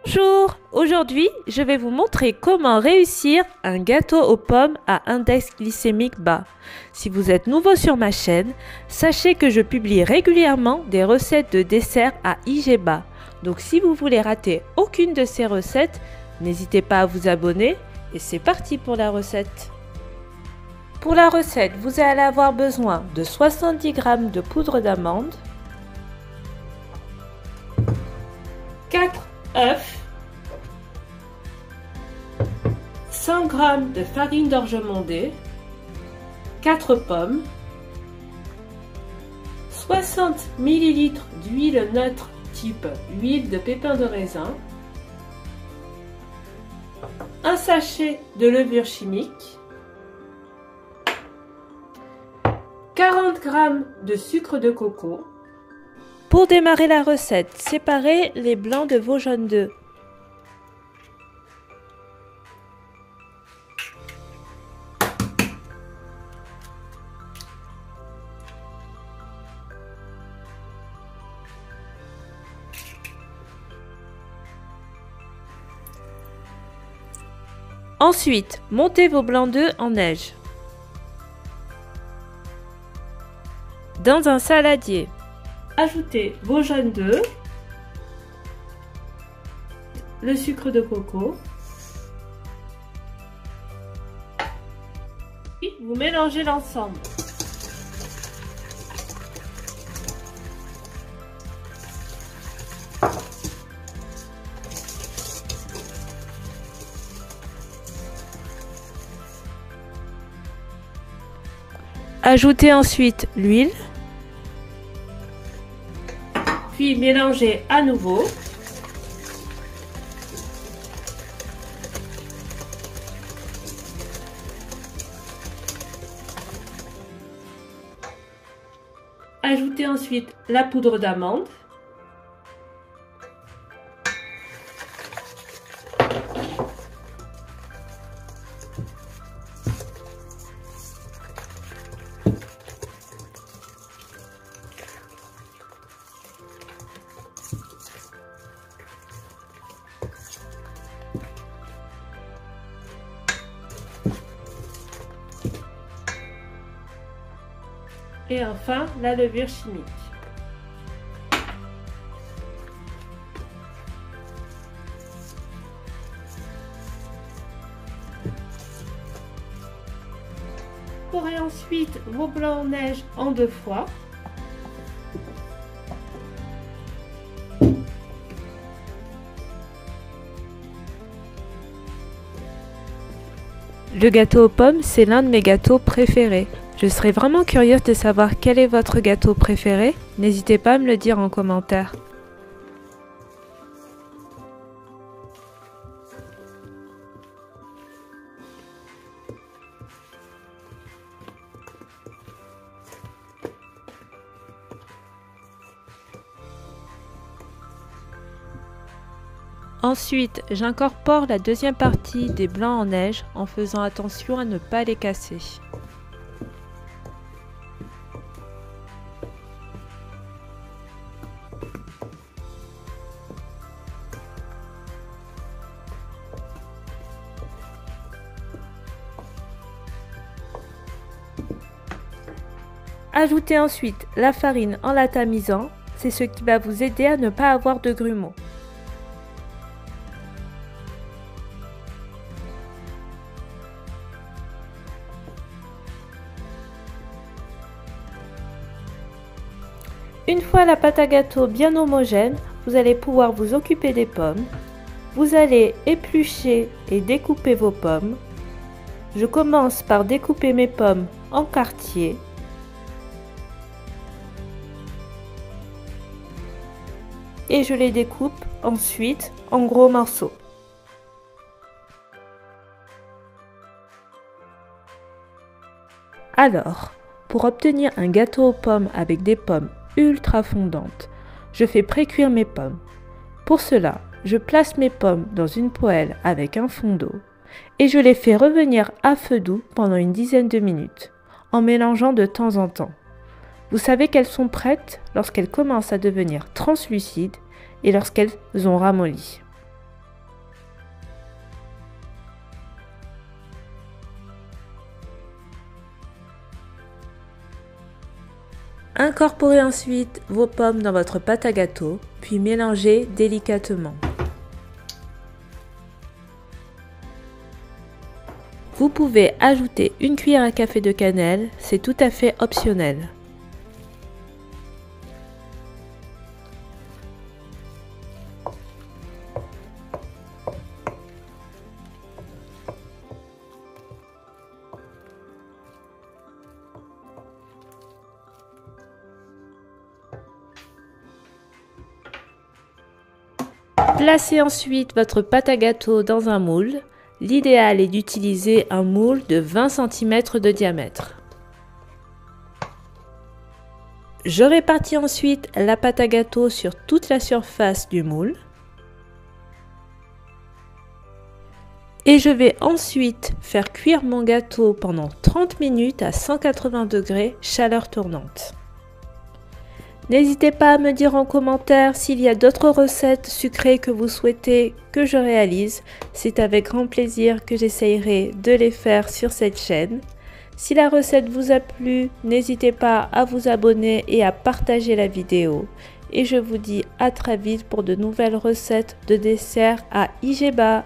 Bonjour! Aujourd'hui, je vais vous montrer comment réussir un gâteau aux pommes à index glycémique bas. Si vous êtes nouveau sur ma chaîne, sachez que je publie régulièrement des recettes de desserts à IG bas. Donc si vous voulez rater aucune de ces recettes, n'hésitez pas à vous abonner et c'est parti pour la recette. Pour la recette, vous allez avoir besoin de 70 g de poudre d'amande, 4 œufs, 100 g de farine d'orge mondée, 4 pommes, 60 ml d'huile neutre type huile de pépins de raisin, un sachet de levure chimique, 40 g de sucre de coco. Pour démarrer la recette, séparez les blancs de vos jaunes d'œufs. Ensuite, montez vos blancs d'œufs en neige. Dans un saladier, ajoutez vos jaunes d'œufs, le sucre de coco, et vous mélangez l'ensemble. Ajoutez ensuite l'huile, puis mélangez à nouveau. Ajoutez ensuite la poudre d'amande. Et enfin, la levure chimique. Courez ensuite vos blancs en neige en 2 fois. Le gâteau aux pommes, c'est l'un de mes gâteaux préférés. Je serais vraiment curieuse de savoir quel est votre gâteau préféré. N'hésitez pas à me le dire en commentaire. Ensuite, j'incorpore la deuxième partie des blancs en neige en faisant attention à ne pas les casser. Ajoutez ensuite la farine en la tamisant, c'est ce qui va vous aider à ne pas avoir de grumeaux. Une fois la pâte à gâteau bien homogène, vous allez pouvoir vous occuper des pommes. Vous allez éplucher et découper vos pommes. Je commence par découper mes pommes en quartiers. Et je les découpe ensuite en gros morceaux. Alors, pour obtenir un gâteau aux pommes avec des pommes ultra fondantes, je fais précuire mes pommes. Pour cela, je place mes pommes dans une poêle avec un fond d'eau et je les fais revenir à feu doux pendant une dizaine de minutes, en mélangeant de temps en temps. Vous savez qu'elles sont prêtes lorsqu'elles commencent à devenir translucides et lorsqu'elles ont ramolli. Incorporez ensuite vos pommes dans votre pâte à gâteau, puis mélangez délicatement. Vous pouvez ajouter une cuillère à café de cannelle, c'est tout à fait optionnel. Placez ensuite votre pâte à gâteau dans un moule. L'idéal est d'utiliser un moule de 20 cm de diamètre. Je répartis ensuite la pâte à gâteau sur toute la surface du moule. Et je vais ensuite faire cuire mon gâteau pendant 30 minutes à 180 degrés, chaleur tournante. N'hésitez pas à me dire en commentaire s'il y a d'autres recettes sucrées que vous souhaitez que je réalise. C'est avec grand plaisir que j'essayerai de les faire sur cette chaîne. Si la recette vous a plu, n'hésitez pas à vous abonner et à partager la vidéo. Et je vous dis à très vite pour de nouvelles recettes de desserts à IGBA.